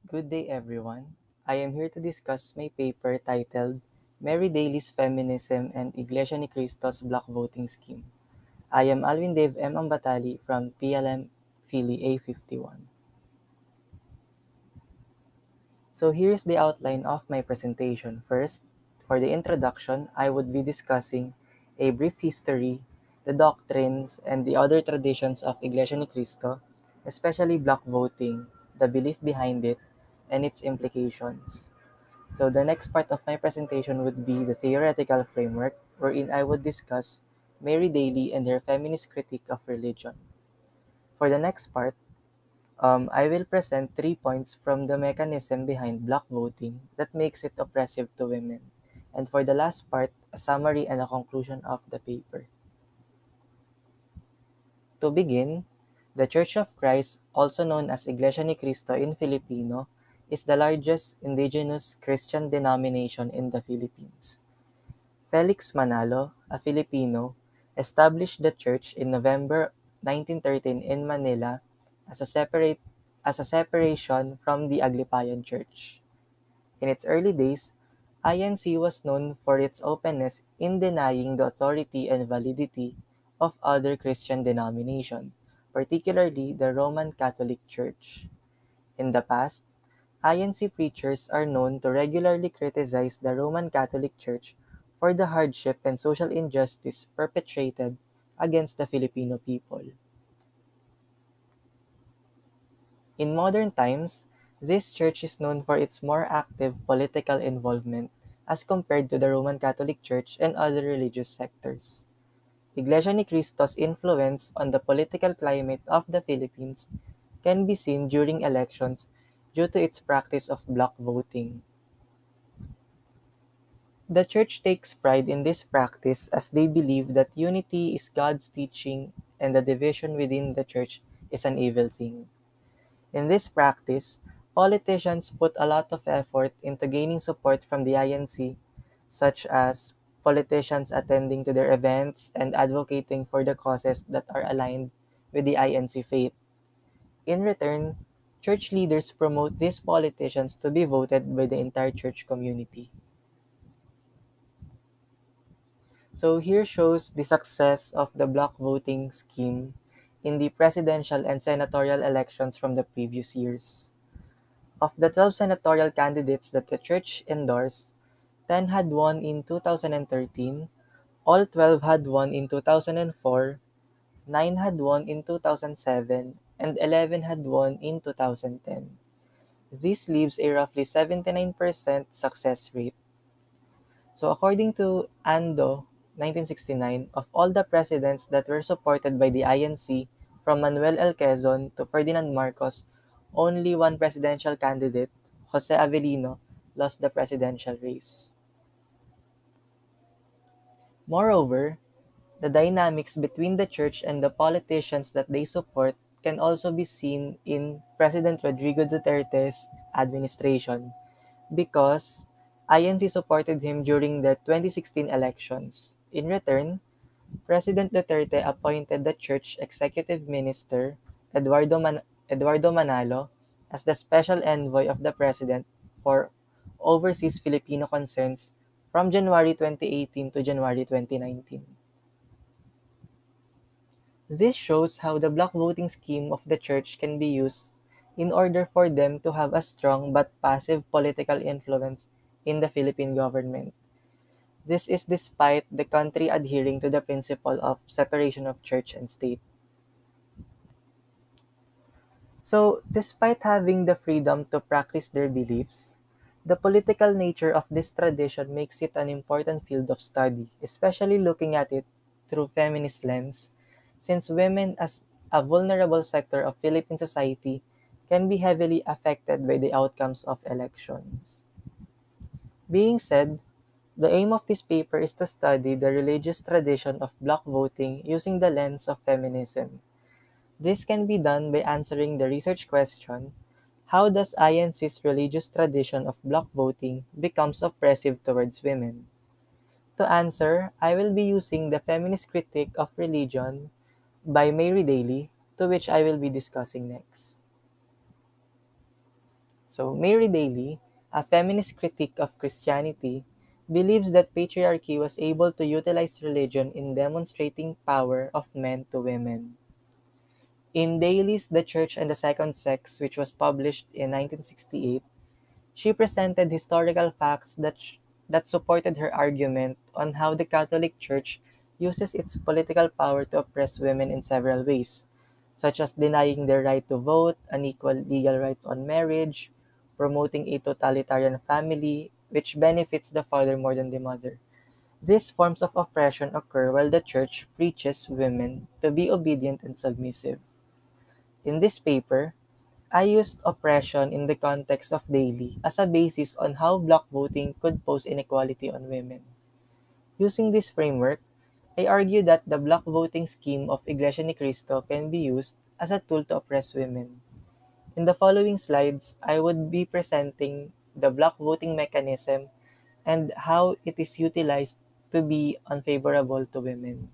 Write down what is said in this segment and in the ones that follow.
Good day, everyone. I am here to discuss my paper titled Mary Daly's Feminism and Iglesia ni Cristo's Bloc Voting Scheme. I am Alvin Dave M. Ambatali from PLM Philly A51. So here's the outline of my presentation. First, for the introduction, I would be discussing a brief history, the doctrines, and the other traditions of Iglesia ni Cristo, especially block voting, the belief behind it, and its implications. So the next part of my presentation would be the theoretical framework, wherein I would discuss Mary Daly and her feminist critique of religion. For the next part, I will present 3 points from the mechanism behind block voting that makes it oppressive to women. And for the last part, a summary and a conclusion of the paper. To begin, the Church of Christ, also known as Iglesia ni Cristo in Filipino, is the largest indigenous Christian denomination in the Philippines. Felix Manalo, a Filipino, established the church in November 1913 in Manila as a separation from the Aglipayan Church. In its early days, INC was known for its openness in denying the authority and validity of other Christian denominations, particularly the Roman Catholic Church. In the past, INC preachers are known to regularly criticize the Roman Catholic Church for the hardship and social injustice perpetrated against the Filipino people. In modern times, this church is known for its more active political involvement as compared to the Roman Catholic Church and other religious sectors. Iglesia ni Cristo's influence on the political climate of the Philippines can be seen during elections due to its practice of block voting. The Church takes pride in this practice as they believe that unity is God's teaching and the division within the Church is an evil thing. In this practice, politicians put a lot of effort into gaining support from the INC, such as politicians attending to their events and advocating for the causes that are aligned with the INC faith. In return, church leaders promote these politicians to be voted by the entire church community. So here shows the success of the block voting scheme in the presidential and senatorial elections from the previous years. Of the 12 senatorial candidates that the church endorsed, 10 had won in 2013, all 12 had won in 2004, 9 had won in 2007, and 11 had won in 2010. This leaves a roughly 79% success rate. So according to ANDO 1969, of all the presidents that were supported by the INC, from Manuel L. Quezon to Ferdinand Marcos, only one presidential candidate, Jose Avellino, lost the presidential race. Moreover, the dynamics between the church and the politicians that they support can also be seen in President Rodrigo Duterte's administration because INC supported him during the 2016 elections. In return, President Duterte appointed the church executive minister, Eduardo Manalo, as the special envoy of the president for overseas Filipino concerns from January 2018 to January 2019. This shows how the block voting scheme of the church can be used in order for them to have a strong but passive political influence in the Philippine government. This is despite the country adhering to the principle of separation of church and state. So, despite having the freedom to practice their beliefs, the political nature of this tradition makes it an important field of study, especially looking at it through feminist lens, since women as a vulnerable sector of Philippine society can be heavily affected by the outcomes of elections. Being said, the aim of this paper is to study the religious tradition of block voting using the lens of feminism. This can be done by answering the research question, how does INC's religious tradition of block voting becomes oppressive towards women? To answer, I will be using the feminist critique of religion by Mary Daly, to which I will be discussing next. So Mary Daly, a feminist critique of Christianity, believes that patriarchy was able to utilize religion in demonstrating power of men to women. In Daly's The Church and the Second Sex, which was published in 1968, she presented historical facts that supported her argument on how the Catholic Church uses its political power to oppress women in several ways, such as denying their right to vote, unequal legal rights on marriage, promoting a totalitarian family, which benefits the father more than the mother. These forms of oppression occur while the Church preaches women to be obedient and submissive. In this paper, I used oppression in the context of daily as a basis on how bloc voting could pose inequality on women. Using this framework, I argue that the bloc voting scheme of Iglesia ni Cristo can be used as a tool to oppress women. In the following slides, I would be presenting the bloc voting mechanism and how it is utilized to be unfavorable to women.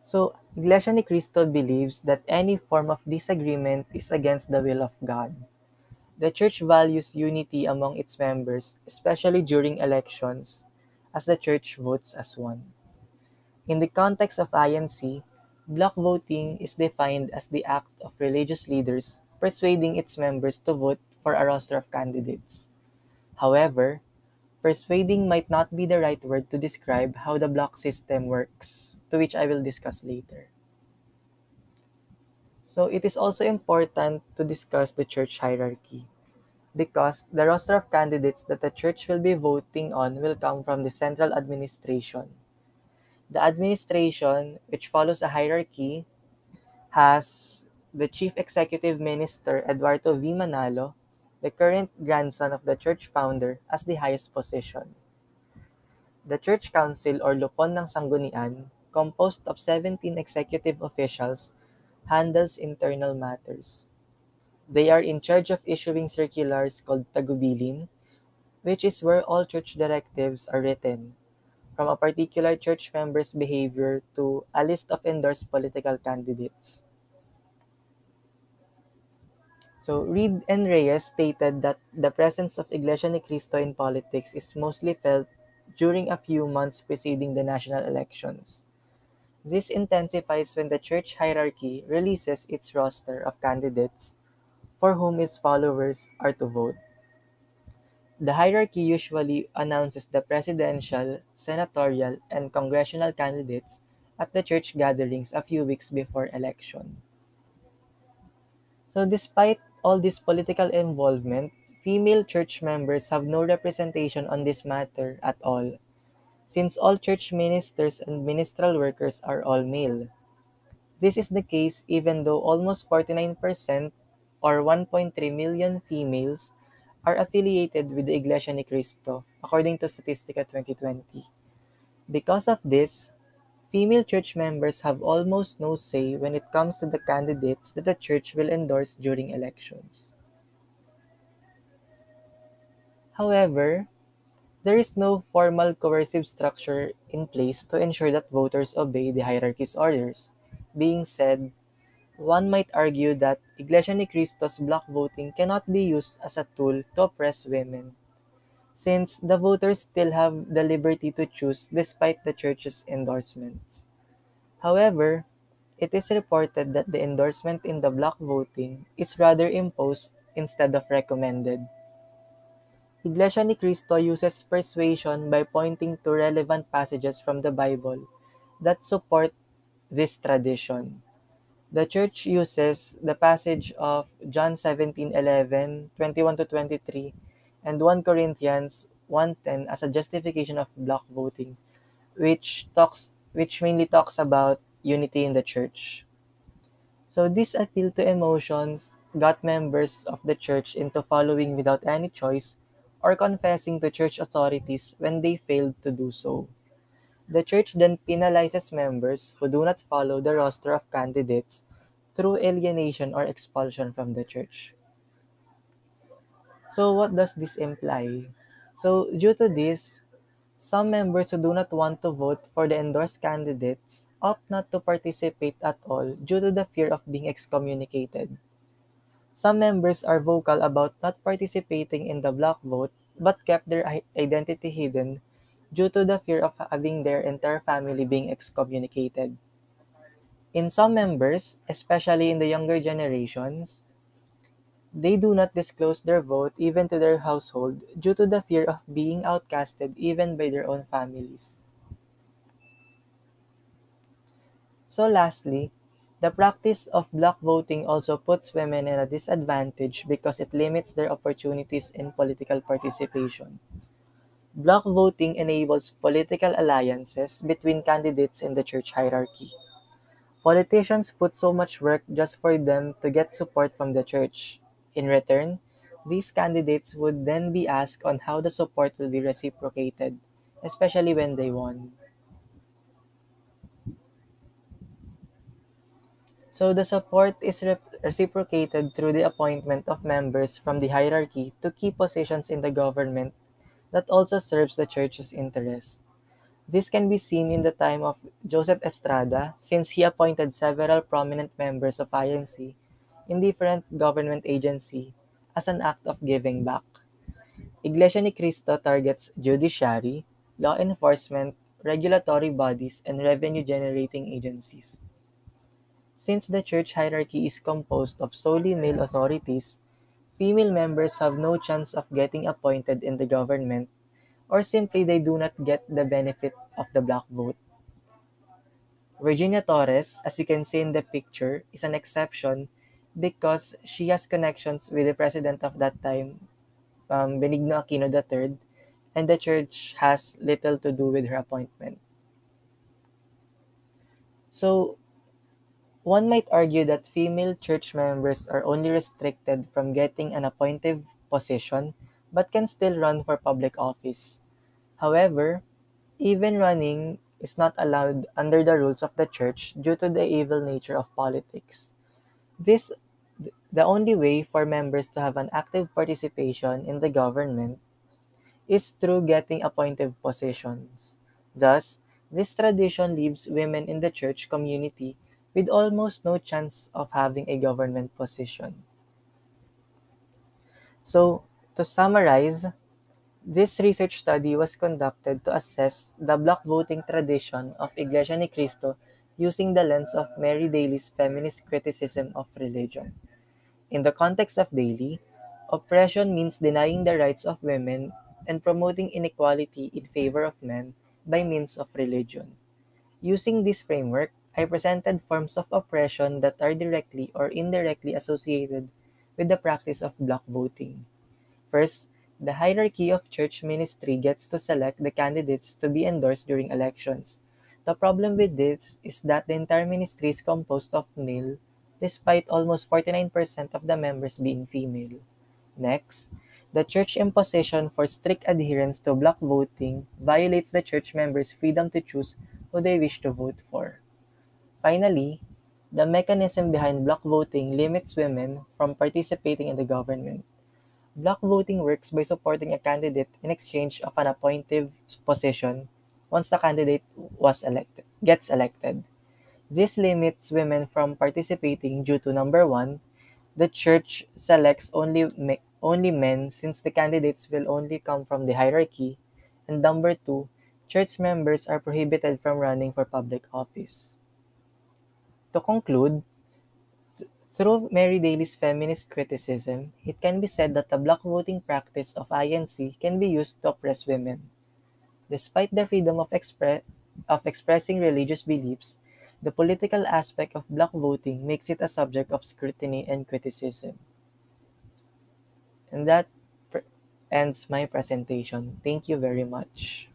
So, Iglesia ni Cristo believes that any form of disagreement is against the will of God. The Church values unity among its members, especially during elections, as the Church votes as one. In the context of INC, bloc voting is defined as the act of religious leaders persuading its members to vote for a roster of candidates. However, persuading might not be the right word to describe how the bloc system works, to which I will discuss later. So it is also important to discuss the church hierarchy, because the roster of candidates that the church will be voting on will come from the central administration. The administration, which follows a hierarchy, has the Chief Executive Minister Eduardo V. Manalo, the current grandson of the church founder, as the highest position. The Church Council or Lupon ng Sanggunian, composed of 17 executive officials, handles internal matters. They are in charge of issuing circulars called tagubilin, which is where all church directives are written, from a particular church member's behavior to a list of endorsed political candidates. So Reed and Reyes stated that the presence of Iglesia ni Cristo in politics is mostly felt during a few months preceding the national elections. This intensifies when the church hierarchy releases its roster of candidates for whom its followers are to vote. The hierarchy usually announces the presidential, senatorial, and congressional candidates at the church gatherings a few weeks before election. So despite all this political involvement, female church members have no representation on this matter at all, since all church ministers and ministerial workers are all male. This is the case even though almost 49% or 1.3 million females are affiliated with the Iglesia ni Cristo, according to Statistica 2020. Because of this, female church members have almost no say when it comes to the candidates that the church will endorse during elections. However, there is no formal coercive structure in place to ensure that voters obey the hierarchy's orders. Being said, one might argue that Iglesia ni Cristo's bloc voting cannot be used as a tool to oppress women, since the voters still have the liberty to choose despite the church's endorsements. However, it is reported that the endorsement in the bloc voting is rather imposed instead of recommended. Iglesia ni Cristo uses persuasion by pointing to relevant passages from the Bible that support this tradition. The church uses the passage of John 17:11, 21 to 23, and 1 Corinthians 1:10 as a justification of bloc voting, which mainly talks about unity in the church. So this appeal to emotions got members of the church into following without any choice or confessing to church authorities when they failed to do so. The church then penalizes members who do not follow the roster of candidates through alienation or expulsion from the church. So what does this imply? So due to this, some members who do not want to vote for the endorsed candidates opt not to participate at all due to the fear of being excommunicated. Some members are vocal about not participating in the bloc vote but kept their identity hidden due to the fear of having their entire family being excommunicated. In some members, especially in the younger generations, they do not disclose their vote even to their household due to the fear of being outcasted even by their own families. So lastly, the practice of block voting also puts women in a disadvantage because it limits their opportunities in political participation. Block voting enables political alliances between candidates in the church hierarchy. Politicians put so much work just for them to get support from the church. In return, these candidates would then be asked on how the support will be reciprocated, especially when they won. So the support is reciprocated through the appointment of members from the hierarchy to key positions in the government that also serves the church's interest. This can be seen in the time of Joseph Estrada since he appointed several prominent members of INC in different government agency as an act of giving back. Iglesia ni Cristo targets judiciary, law enforcement, regulatory bodies, and revenue-generating agencies. Since the church hierarchy is composed of solely male authorities, female members have no chance of getting appointed in the government or simply they do not get the benefit of the black vote. Virginia Torres, as you can see in the picture, is an exception because she has connections with the president of that time, Benigno Aquino III, and the church has little to do with her appointment. So, one might argue that female church members are only restricted from getting an appointive position but can still run for public office. However, even running is not allowed under the rules of the church due to the evil nature of politics. This the only way for members to have an active participation in the government is through getting appointive positions. Thus, this tradition leaves women in the church community with almost no chance of having a government position. So, to summarize, this research study was conducted to assess the block voting tradition of Iglesia ni Cristo using the lens of Mary Daly's feminist criticism of religion. In the context of Daly, oppression means denying the rights of women and promoting inequality in favor of men by means of religion. Using this framework, I presented forms of oppression that are directly or indirectly associated with the practice of block voting. First, the hierarchy of church ministry gets to select the candidates to be endorsed during elections. The problem with this is that the entire ministry is composed of male, despite almost 49% of the members being female. Next, the church imposition for strict adherence to block voting violates the church members' freedom to choose who they wish to vote for. Finally, the mechanism behind block voting limits women from participating in the government. Block voting works by supporting a candidate in exchange of an appointive position once the candidate gets elected. This limits women from participating due to number one, the church selects only men since the candidates will only come from the hierarchy, and number two, church members are prohibited from running for public office. To conclude, through Mary Daly's feminist criticism, it can be said that the block voting practice of INC can be used to oppress women. Despite the freedom of expressing religious beliefs, the political aspect of block voting makes it a subject of scrutiny and criticism. And that ends my presentation. Thank you very much.